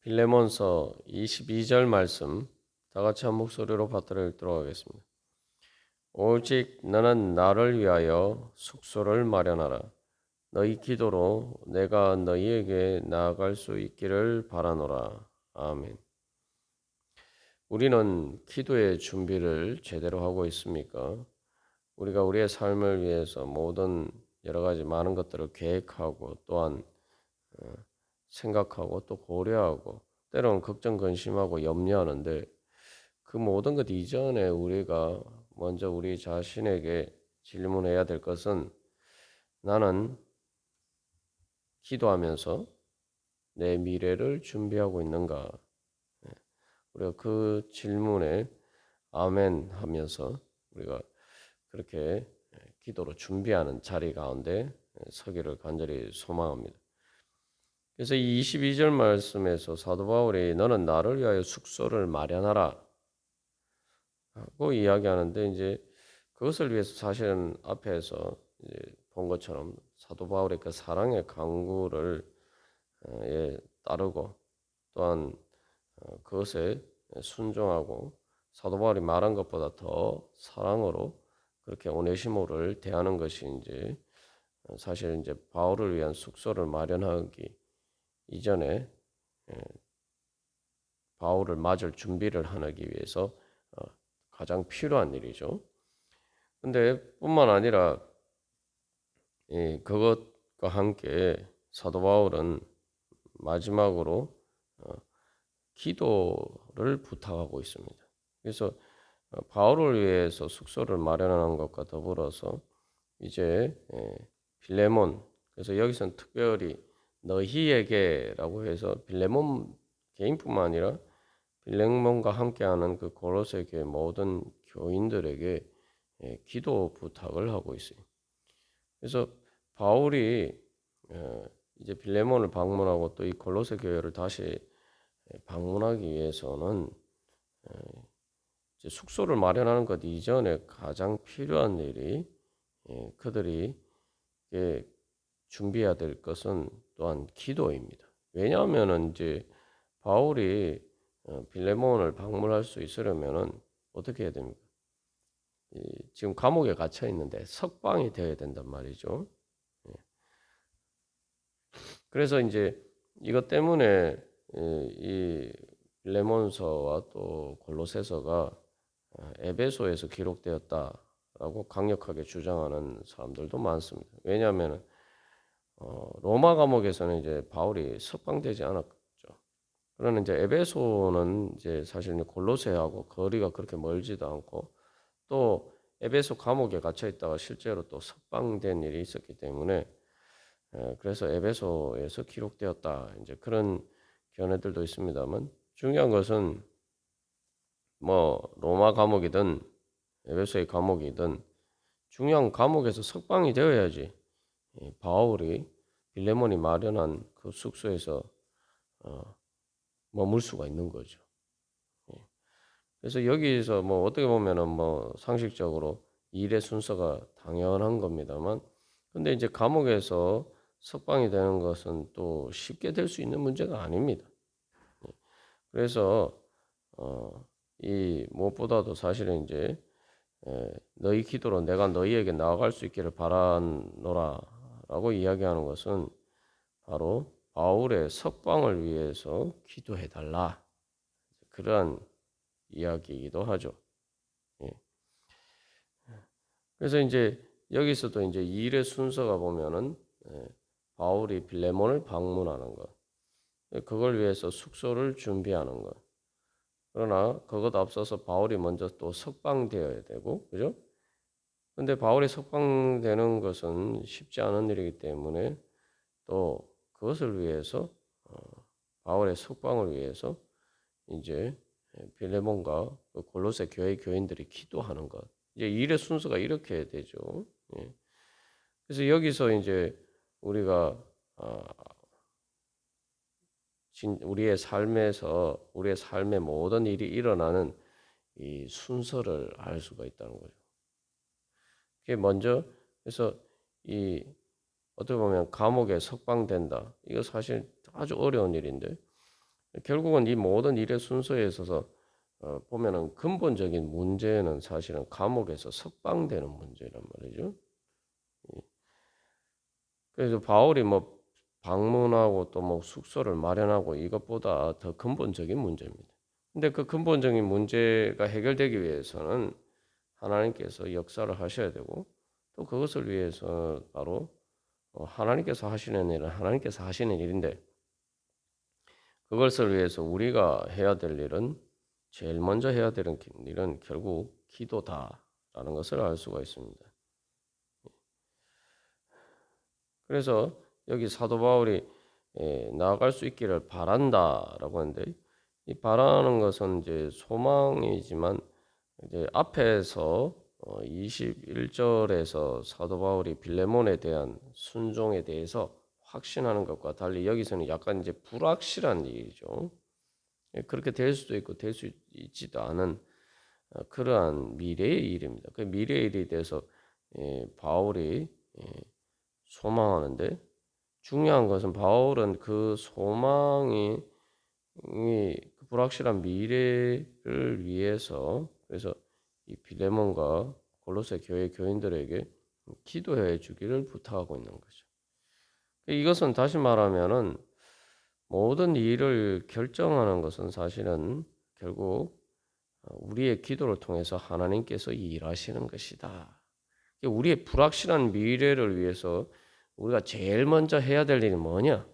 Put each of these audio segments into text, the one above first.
빌레몬서 22절 말씀 다 같이 한 목소리로 받들어 읽도록 하겠습니다. 오직 너는 나를 위하여 숙소를 마련하라. 너희 기도로 내가 너희에게 나아갈 수 있기를 바라노라. 아멘. 우리는 기도의 준비를 제대로 하고 있습니까? 우리가 우리의 삶을 위해서 모든 여러 가지 많은 것들을 계획하고 또한 생각하고 또 고려하고 때로는 걱정 근심하고 염려하는데 그 모든 것 이전에 우리가 먼저 우리 자신에게 질문해야 될 것은 나는 기도하면서 내 미래를 준비하고 있는가? 우리가 그 질문에 아멘 하면서 우리가 그렇게 기도로 준비하는 자리 가운데 서기를 간절히 소망합니다. 그래서 이 22절 말씀에서 사도 바울이 너는 나를 위하여 숙소를 마련하라 하고 이야기하는데 이제 그것을 위해서 사실은 앞에서 이제 본 것처럼 사도 바울의 그 사랑의 강구를 따르고 또한 그것에 순종하고 사도 바울이 말한 것보다 더 사랑으로 그렇게 오네시모를 대하는 것이 이제 사실 이제 바울을 위한 숙소를 마련하기 이전에 바울을 맞을 준비를 하기 위해서 가장 필요한 일이죠. 근데 뿐만 아니라 그것과 함께 사도 바울은 마지막으로 기도를 부탁하고 있습니다. 그래서 바울을 위해서 숙소를 마련하는 것과 더불어서 이제 빌레몬, 그래서 여기서는 특별히 너희에게라고 해서 빌레몬 개인뿐만 아니라 빌레몬과 함께하는 그 고로새 교회 모든 교인들에게 기도 부탁을 하고 있어요. 그래서 바울이 이제 빌레몬을 방문하고 또 이 골로새 교회를 다시 방문하기 위해서는 이제 숙소를 마련하는 것 이전에 가장 필요한 일이 그들이 준비해야 될 것은 또한 기도입니다. 왜냐하면은 이제 바울이 빌레몬을 방문할 수 있으려면은 어떻게 해야 됩니까? 지금 감옥에 갇혀 있는데 석방이 되어야 된단 말이죠. 그래서 이제 이것 때문에 이 빌레몬서와 또 골로새서가 에베소에서 기록되었다라고 강력하게 주장하는 사람들도 많습니다. 왜냐하면 로마 감옥에서는 이제 바울이 석방되지 않았죠. 그러나 이제 에베소는 이제 사실 골로새하고 거리가 그렇게 멀지도 않고 또 에베소 감옥에 갇혀 있다가 실제로 또 석방된 일이 있었기 때문에 그래서 에베소에서 기록되었다. 이제 그런 견해들도 있습니다만 중요한 것은 뭐 로마 감옥이든 에베소의 감옥이든 중요한 감옥에서 석방이 되어야지 바울이 빌레몬이 마련한 그 숙소에서 머물 수가 있는 거죠. 그래서 여기서 뭐 어떻게 보면은 뭐 상식적으로 일의 순서가 당연한 겁니다만 근데 이제 감옥에서 석방이 되는 것은 또 쉽게 될 수 있는 문제가 아닙니다. 그래서 이 무엇보다도 사실은 이제 너희 기도로 내가 너희에게 나아갈 수 있기를 바라노라라고 이야기하는 것은 바로 바울의 석방을 위해서 기도해 달라 그러한 이야기이기도 하죠. 예. 그래서 이제 여기서도 이제 이 일의 순서가 보면은 바울이 빌레몬을 방문하는 것, 그걸 위해서 숙소를 준비하는 것. 그러나 그것 앞서서 바울이 먼저 또 석방되어야 되고, 그죠? 근데 바울이 석방되는 것은 쉽지 않은 일이기 때문에 또 그것을 위해서 바울의 석방을 위해서 이제 빌레몬과 그 골로새 교회 교인들이 기도하는 것. 이제 일의 순서가 이렇게 되죠. 예. 그래서 여기서 이제 우리가 우리의 삶에서 우리의 삶의 모든 일이 일어나는 이 순서를 알 수가 있다는 거죠. 그게 먼저 그래서 이 어떻게 보면 감옥에 석방된다. 이거 사실 아주 어려운 일인데 결국은 이 모든 일의 순서에 있어서 보면은 근본적인 문제는 사실은 감옥에서 석방되는 문제란 말이죠. 그래서 바울이 뭐 방문하고 또 뭐 숙소를 마련하고 이것보다 더 근본적인 문제입니다. 근데 그 근본적인 문제가 해결되기 위해서는 하나님께서 역사를 하셔야 되고 또 그것을 위해서 바로 하나님께서 하시는 일은 하나님께서 하시는 일인데 그것을 위해서 우리가 해야 될 일은 제일 먼저 해야 되는 일은 결국 기도다라는 것을 알 수가 있습니다. 그래서 여기 사도 바울이 나아갈 수 있기를 바란다라고 하는데 이 바라는 것은 이제 소망이지만 이제 앞에서 21절에서 사도 바울이 빌레몬에 대한 순종에 대해서 확신하는 것과 달리 여기서는 약간 이제 불확실한 일이죠. 그렇게 될 수도 있고 될 수 있지도 않은 그러한 미래의 일입니다. 그 미래의 일에 대해서 바울이 소망하는데 중요한 것은 바울은 그 소망이 그 불확실한 미래를 위해서 그래서 이 빌레몬과 골로새 교회 교인들에게 기도해 주기를 부탁하고 있는 거죠. 이것은 다시 말하면은 모든 일을 결정하는 것은 사실은 결국 우리의 기도를 통해서 하나님께서 일하시는 것이다. 우리의 불확실한 미래를 위해서 우리가 제일 먼저 해야 될 일이 뭐냐?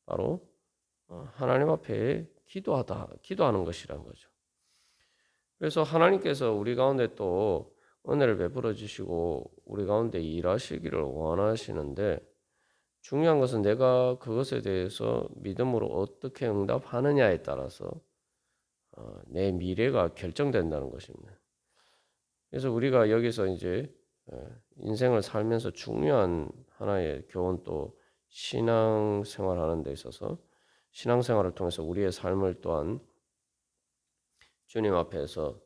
바로 하나님 앞에 기도하는 것이란 거죠. 그래서 하나님께서 우리 가운데 또 은혜를 베풀어 주시고 우리 가운데 일하시기를 원하시는데 중요한 것은 내가 그것에 대해서 믿음으로 어떻게 응답하느냐에 따라서 내 미래가 결정된다는 것입니다. 그래서 우리가 여기서 이제 인생을 살면서 중요한 하나의 교훈 또 신앙생활하는 데 있어서 신앙생활을 통해서 우리의 삶을 또한 주님 앞에서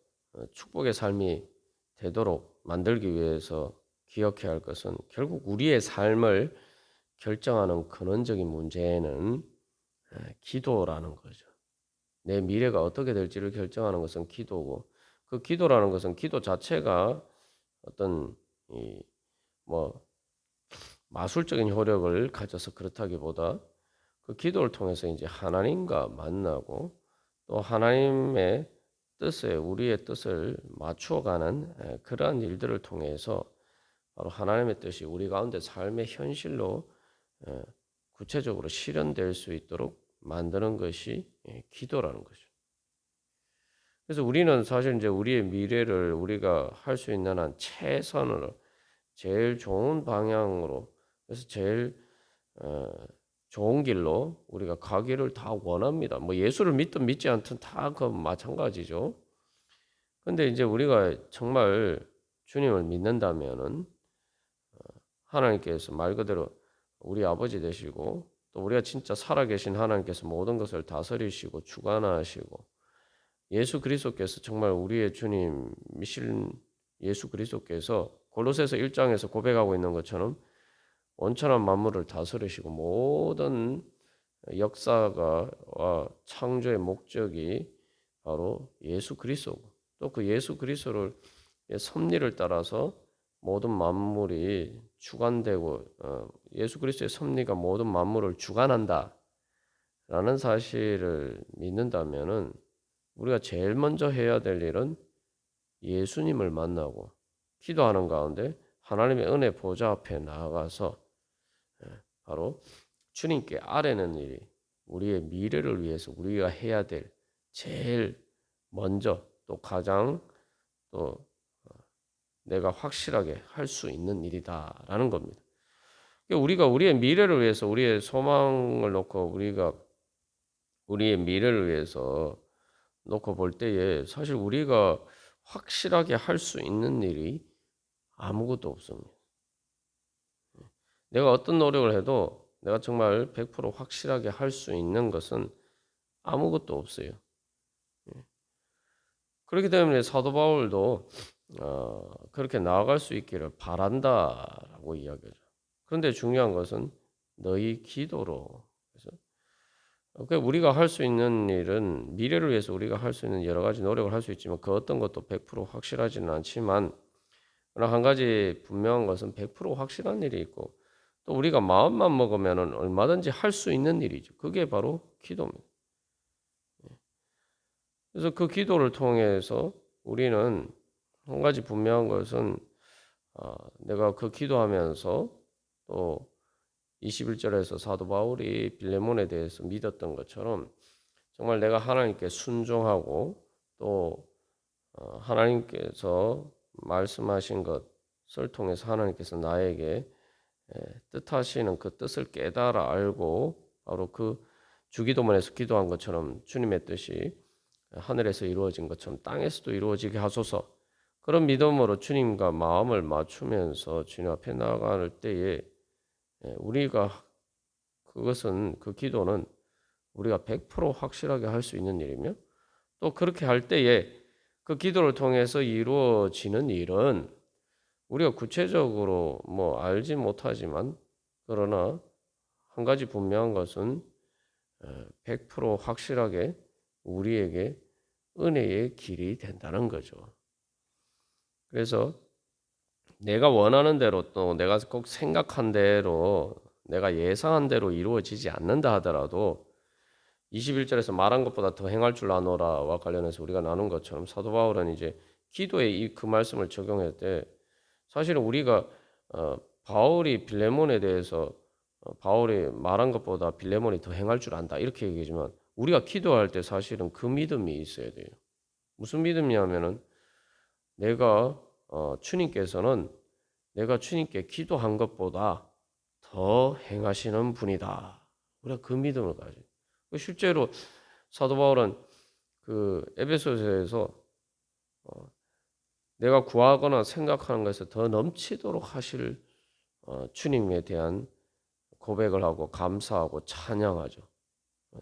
축복의 삶이 되도록 만들기 위해서 기억해야 할 것은 결국 우리의 삶을 결정하는 근원적인 문제는 기도라는 거죠. 내 미래가 어떻게 될지를 결정하는 것은 기도고 그 기도라는 것은 기도 자체가 어떤 뭐 마술적인 효력을 가져서 그렇다기보다 그 기도를 통해서 이제 하나님과 만나고 또 하나님의 뜻에 우리의 뜻을 맞추어가는 그러한 일들을 통해서 바로 하나님의 뜻이 우리 가운데 삶의 현실로 구체적으로 실현될 수 있도록 만드는 것이 기도라는 거죠. 그래서 우리는 사실 이제 우리의 미래를 우리가 할 수 있는 한 최선으로 제일 좋은 방향으로 그래서 제일 좋은 길로 우리가 가기를 다 원합니다. 뭐 예수를 믿든 믿지 않든 다 그 마찬가지죠. 근데 이제 우리가 정말 주님을 믿는다면은 하나님께서 말 그대로 우리 아버지 되시고 또 우리가 진짜 살아계신 하나님께서 모든 것을 다스리시고 주관하시고 예수 그리스도께서 정말 우리의 주님이신 예수 그리스도께서 골로새서 1장에서 고백하고 있는 것처럼 온전한 만물을 다스리시고 모든 역사가 창조의 목적이 바로 예수 그리스도고 또 그 예수 그리스도를 섭리를 따라서 모든 만물이 주관되고 예수 그리스도의 섭리가 모든 만물을 주관한다라는 사실을 믿는다면은 우리가 제일 먼저 해야 될 일은 예수님을 만나고 기도하는 가운데 하나님의 은혜 보좌 앞에 나아가서 바로 주님께 아뢰는 일이 우리의 미래를 위해서 우리가 해야 될 제일 먼저 또 가장 또 내가 확실하게 할 수 있는 일이다라는 겁니다. 우리가 우리의 미래를 위해서 우리의 소망을 놓고 우리가 우리의 미래를 위해서 놓고 볼 때에 사실 우리가 확실하게 할 수 있는 일이 아무것도 없습니다. 내가 어떤 노력을 해도 내가 정말 100% 확실하게 할 수 있는 것은 아무것도 없어요. 그렇기 때문에 사도 바울도 그렇게 나아갈 수 있기를 바란다라고 이야기하죠. 그런데 중요한 것은 너희 기도로 그래서 우리가 할 수 있는 일은 미래를 위해서 우리가 할 수 있는 여러 가지 노력을 할 수 있지만 그 어떤 것도 100% 확실하지는 않지만 그러나 한 가지 분명한 것은 100% 확실한 일이 있고 또 우리가 마음만 먹으면은 얼마든지 할 수 있는 일이죠. 그게 바로 기도입니다. 그래서 그 기도를 통해서 우리는 한 가지 분명한 것은 내가 그 기도하면서 또 21절에서 사도 바울이 빌레몬에 대해서 믿었던 것처럼 정말 내가 하나님께 순종하고 또 하나님께서 말씀하신 것을 통해서 하나님께서 나에게 뜻하시는 그 뜻을 깨달아 알고 바로 그 주기도문에서 기도한 것처럼 주님의 뜻이 하늘에서 이루어진 것처럼 땅에서도 이루어지게 하소서. 그런 믿음으로 주님과 마음을 맞추면서 주님 앞에 나아갈 때에 우리가 그것은 그 기도는 우리가 100% 확실하게 할 수 있는 일이며 또 그렇게 할 때에 그 기도를 통해서 이루어지는 일은 우리가 구체적으로 뭐 알지 못하지만 그러나 한 가지 분명한 것은 100% 확실하게 우리에게 은혜의 길이 된다는 거죠. 그래서 내가 원하는 대로 또 내가 꼭 생각한 대로 내가 예상한 대로 이루어지지 않는다 하더라도 21절에서 말한 것보다 더 행할 줄 아노라와 관련해서 우리가 나눈 것처럼 사도 바울은 이제 기도에 그 말씀을 적용할 때 사실은 우리가 바울이 빌레몬에 대해서 바울이 말한 것보다 빌레몬이 더 행할 줄 안다 이렇게 얘기하지만 우리가 기도할 때 사실은 그 믿음이 있어야 돼요. 무슨 믿음이냐면은 내가 주님께서는 내가 주님께 기도한 것보다 더 행하시는 분이다. 우리가 그 믿음을 가지고 실제로 사도 바울은 그 에베소서에서 내가 구하거나 생각하는 것에서 더 넘치도록 하실 주님에 대한 고백을 하고 감사하고 찬양하죠.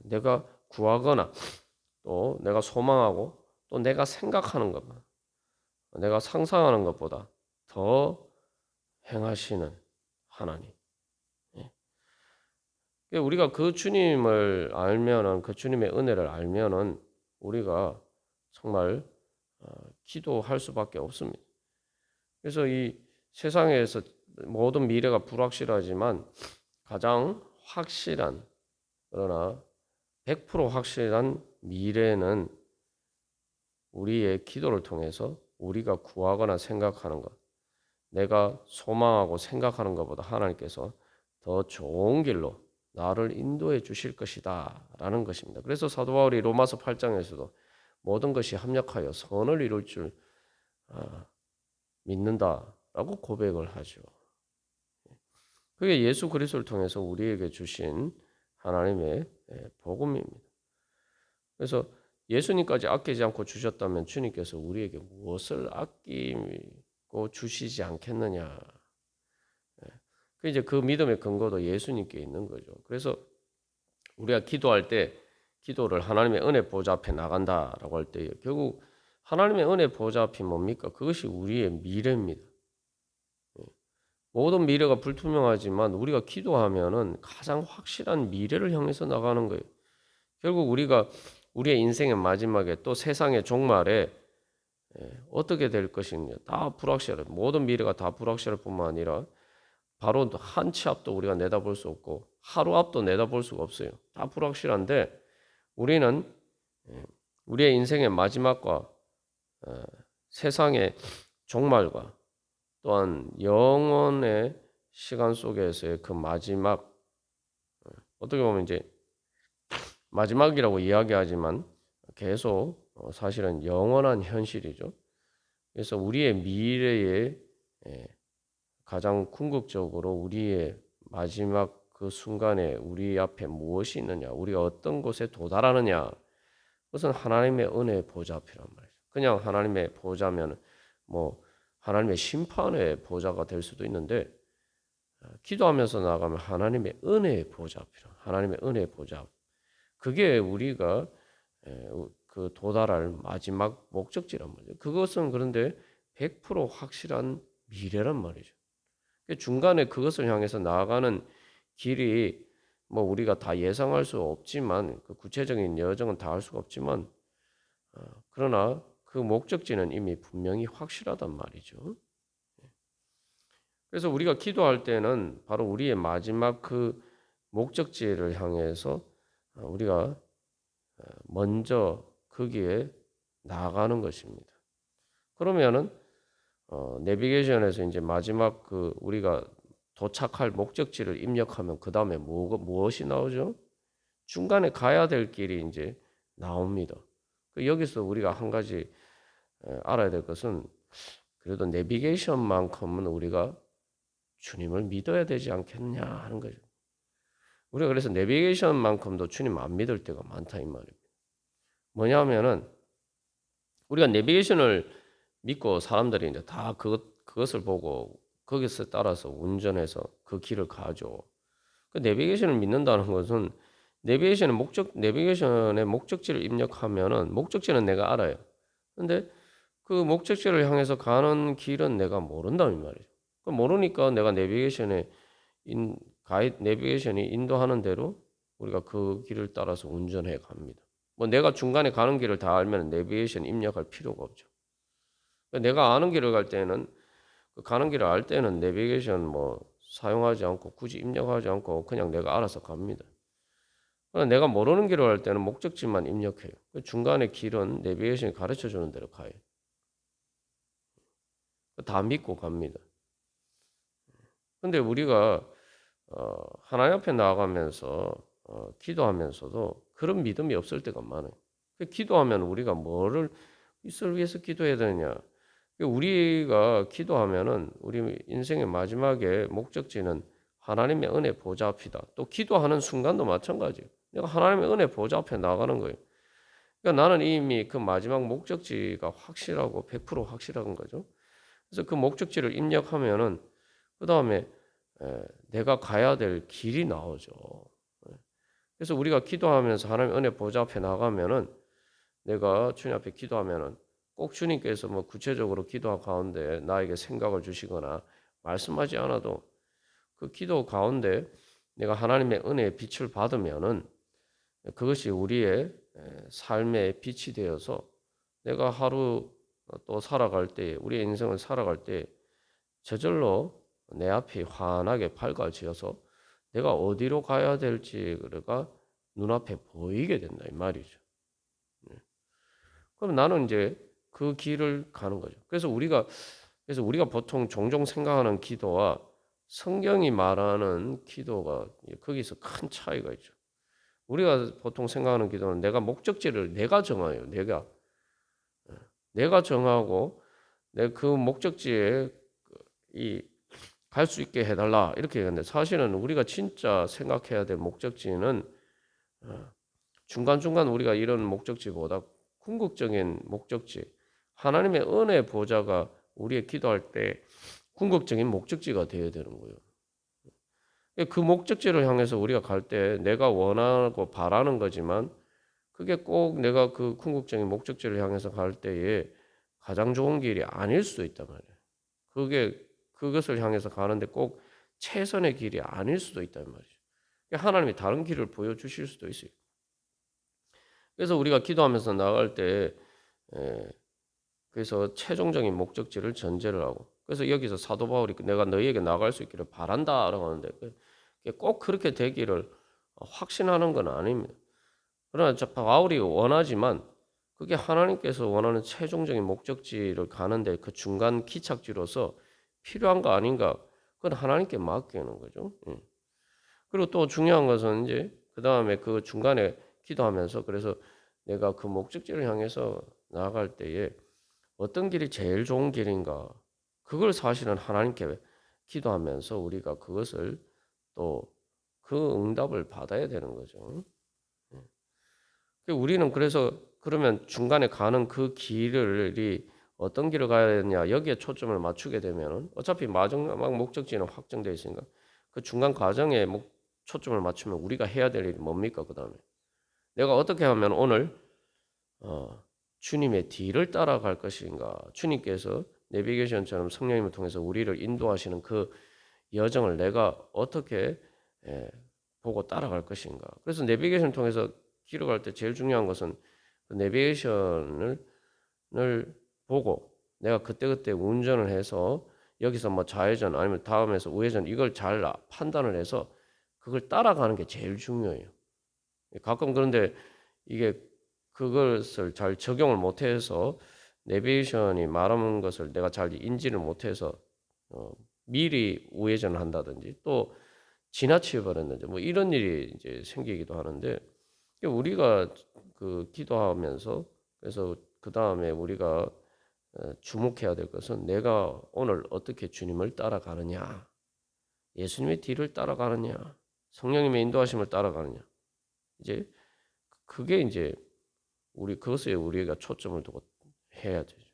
내가 구하거나 또 내가 소망하고 또 내가 생각하는 것만 내가 상상하는 것보다 더 행하시는 하나님. 우리가 그 주님을 알면은 그 주님의 은혜를 알면은 우리가 정말 기도할 수밖에 없습니다. 그래서 이 세상에서 모든 미래가 불확실하지만 가장 확실한 그러나 100% 확실한 미래는 우리의 기도를 통해서 우리가 구하거나 생각하는 것, 내가 소망하고 생각하는 것보다 하나님께서 더 좋은 길로 나를 인도해 주실 것이다 라는 것입니다. 그래서 사도 바울이 로마서 8장에서도 모든 것이 합력하여 선을 이룰 줄 믿는다라고 고백을 하죠. 그게 예수 그리스도를 통해서 우리에게 주신 하나님의 복음입니다. 그래서 예수님까지 아끼지 않고 주셨다면 주님께서 우리에게 무엇을 아끼고 주시지 않겠느냐. 이제 그 믿음의 근거도 예수님께 있는 거죠. 그래서 우리가 기도할 때 기도를 하나님의 은혜 보좌 앞에 나간다라고 할 때 결국 하나님의 은혜 보좌 앞이 뭡니까? 그것이 우리의 미래입니다. 모든 미래가 불투명하지만 우리가 기도하면은 가장 확실한 미래를 향해서 나가는 거예요. 결국 우리가 우리의 인생의 마지막에 또 세상의 종말에 어떻게 될 것이냐 다 불확실해. 모든 미래가 다 불확실할 뿐만 아니라 바로 한 치 앞도 우리가 내다볼 수 없고 하루 앞도 내다볼 수가 없어요. 다 불확실한데 우리는 우리의 인생의 마지막과 세상의 종말과 또한 영원의 시간 속에서의 그 마지막 어떻게 보면 이제 마지막이라고 이야기하지만 계속 사실은 영원한 현실이죠. 그래서 우리의 미래에 가장 궁극적으로 우리의 마지막 그 순간에 우리 앞에 무엇이 있느냐, 우리가 어떤 곳에 도달하느냐, 그것은 하나님의 은혜의 보좌 앞이란 말이죠. 그냥 하나님의 보좌면 뭐 하나님의 심판의 보좌가 될 수도 있는데 기도하면서 나가면 하나님의 은혜의 보좌 앞이라 하나님의 은혜의 보좌 앞. 그게 우리가 그 도달할 마지막 목적지란 말이죠. 그것은 그런데 100% 확실한 미래란 말이죠. 중간에 그것을 향해서 나아가는 길이 뭐 우리가 다 예상할 수 없지만 그 구체적인 여정은 다 알 수가 없지만 그러나 그 목적지는 이미 분명히 확실하단 말이죠. 그래서 우리가 기도할 때는 바로 우리의 마지막 그 목적지를 향해서 우리가 먼저 거기에 나아가는 것입니다. 그러면은 내비게이션에서 이제 마지막 그 우리가 도착할 목적지를 입력하면 그 다음에 무엇이 나오죠? 중간에 가야 될 길이 이제 나옵니다. 여기서 우리가 한 가지 알아야 될 것은 그래도 내비게이션만큼은 우리가 주님을 믿어야 되지 않겠냐 하는 거죠. 우리가 그래서 내비게이션만큼도 주님 안 믿을 때가 많다 이 말입니다. 뭐냐면은 우리가 내비게이션을 믿고 사람들이 이제 다 그것을 보고 거기서 따라서 운전해서 그 길을 가죠. 그 내비게이션을 믿는다는 것은 내비게이션의 목적지를 입력하면은 목적지는 내가 알아요. 근데 그 목적지를 향해서 가는 길은 내가 모른다는 말이죠. 모르니까 내가 내비게이션이 인도하는 대로 우리가 그 길을 따라서 운전해 갑니다. 뭐 내가 중간에 가는 길을 다 알면 내비게이션 입력할 필요가 없죠. 내가 아는 길을 갈 때는 가는 길을 알 때는 내비게이션 뭐 사용하지 않고 굳이 입력하지 않고 그냥 내가 알아서 갑니다. 내가 모르는 길을 갈 때는 목적지만 입력해요. 중간에 길은 내비게이션이 가르쳐 주는 대로 가요. 다 믿고 갑니다. 근데 우리가 하나님 앞에 나아가면서 기도하면서도 그런 믿음이 없을 때가 많아요. 기도하면 우리가 뭐를 이를 위해서 기도해야 되느냐? 우리가 기도하면은 우리 인생의 마지막에 목적지는 하나님의 은혜 보좌 앞이다. 또 기도하는 순간도 마찬가지예요. 내가 하나님의 은혜 보좌 앞에 나가는 거예요. 그러니까 나는 이미 그 마지막 목적지가 확실하고 100% 확실한 거죠. 그래서 그 목적지를 입력하면은 그 다음에 내가 가야 될 길이 나오죠. 그래서 우리가 기도하면서 하나님 은혜 보좌 앞에 나가면은 내가 주님 앞에 기도하면은 꼭 주님께서 뭐 구체적으로 기도 가운데 나에게 생각을 주시거나 말씀하지 않아도 그 기도 가운데 내가 하나님의 은혜의 빛을 받으면은 그것이 우리의 삶의 빛이 되어서 내가 하루 또 살아갈 때 우리의 인생을 살아갈 때 저절로 내 앞이 환하게 밝아지어서 내가 어디로 가야 될지가 눈앞에 보이게 된다 이 말이죠. 그럼 나는 이제 그 길을 가는 거죠. 그래서 우리가 보통 종종 생각하는 기도와 성경이 말하는 기도가 거기서 큰 차이가 있죠. 우리가 보통 생각하는 기도는 내가 목적지를 내가 정해요. 내가 정하고 내 그 목적지에 갈 수 있게 해달라 이렇게 얘기하는데 사실은 우리가 진짜 생각해야 될 목적지는 중간중간 우리가 이런 목적지보다 궁극적인 목적지 하나님의 은혜 보좌가 우리의 기도할 때 궁극적인 목적지가 되어야 되는 거예요. 그 목적지를 향해서 우리가 갈 때 내가 원하고 바라는 거지만 그게 꼭 내가 그 궁극적인 목적지를 향해서 갈 때에 가장 좋은 길이 아닐 수도 있단 말이에요. 그것을 향해서 가는데 꼭 최선의 길이 아닐 수도 있단 말이죠. 하나님이 다른 길을 보여주실 수도 있어요. 그래서 우리가 기도하면서 나갈 때 그래서 최종적인 목적지를 전제를 하고 그래서 여기서 사도 바울이 내가 너희에게 나갈 수 있기를 바란다라고 하는데 꼭 그렇게 되기를 확신하는 건 아닙니다. 그러나 바울이 원하지만 그게 하나님께서 원하는 최종적인 목적지를 가는데 그 중간 기착지로서 필요한 거 아닌가? 그건 하나님께 맡기는 거죠. 그리고 또 중요한 것은 이제 그 다음에 그 중간에 기도하면서 그래서 내가 그 목적지를 향해서 나아갈 때에 어떤 길이 제일 좋은 길인가? 그걸 사실은 하나님께 기도하면서 우리가 그것을 또 그 응답을 받아야 되는 거죠. 우리는 그래서 그러면 중간에 가는 그 길이 어떤 길을 가야 되느냐 여기에 초점을 맞추게 되면 어차피 마지막 목적지는 확정되어 있으니까 그 중간 과정에 초점을 맞추면 우리가 해야 될 일이 뭡니까? 그 다음에 내가 어떻게 하면 오늘 주님의 뒤를 따라갈 것인가? 주님께서 내비게이션처럼 성령님을 통해서 우리를 인도하시는 그 여정을 내가 어떻게 보고 따라갈 것인가. 그래서 내비게이션 통해서 길을 갈 때 제일 중요한 것은 그 내비게이션을 보고 내가 그때그때 운전을 해서 여기서 뭐 좌회전 아니면 다음에서 우회전 이걸 잘 판단을 해서 그걸 따라가는 게 제일 중요해요. 가끔 그런데 이게 그것을 잘 적용을 못해서 내비게이션이 말하는 것을 내가 잘 인지를 못해서 미리 우회전을 한다든지 또 지나쳐 버렸는지 뭐 이런 일이 이제 생기기도 하는데 우리가 그 기도하면서 그래서 그 다음에 우리가 주목해야 될 것은 내가 오늘 어떻게 주님을 따라가느냐, 예수님의 뒤를 따라가느냐, 성령님의 인도하심을 따라가느냐. 이제 그게 이제 그것에 우리가 초점을 두고 해야 되죠.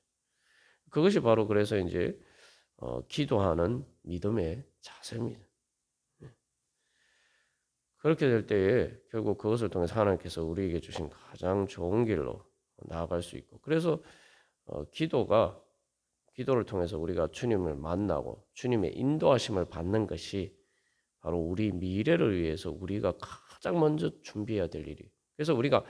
그것이 바로 그래서 이제 기도하는 믿음의 자세입니다. 그렇게 될 때에 결국 그것을 통해서 하나님께서 우리에게 주신 가장 좋은 길로 나아갈 수 있고 그래서 기도를 통해서 우리가 주님을 만나고 주님의 인도하심을 받는 것이 바로 우리 미래를 위해서 우리가 가장 먼저 준비해야 될 일이. 그래서 우리가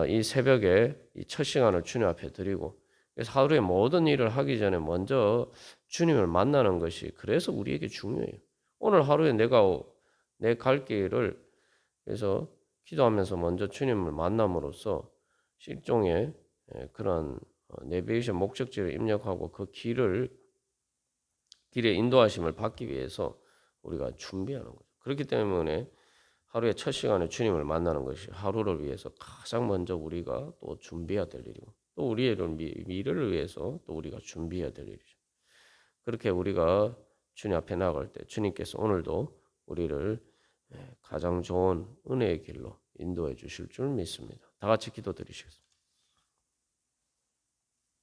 이 새벽에 이 첫 시간을 주님 앞에 드리고 그래서 하루의 모든 일을 하기 전에 먼저 주님을 만나는 것이 그래서 우리에게 중요해요. 오늘 하루에 내가 내 갈 길을 그래서 기도하면서 먼저 주님을 만남으로써 일종의 그런 내비게이션 목적지를 입력하고 그 길의 인도하심을 받기 위해서 우리가 준비하는 거죠. 그렇기 때문에 하루의 첫 시간에 주님을 만나는 것이 하루를 위해서 가장 먼저 우리가 또 준비해야 될 일이고 또 우리의 미래를 위해서 또 우리가 준비해야 될 일이죠. 그렇게 우리가 주님 앞에 나아갈 때 주님께서 오늘도 우리를 가장 좋은 은혜의 길로 인도해 주실 줄 믿습니다. 다 같이 기도드리시겠습니다.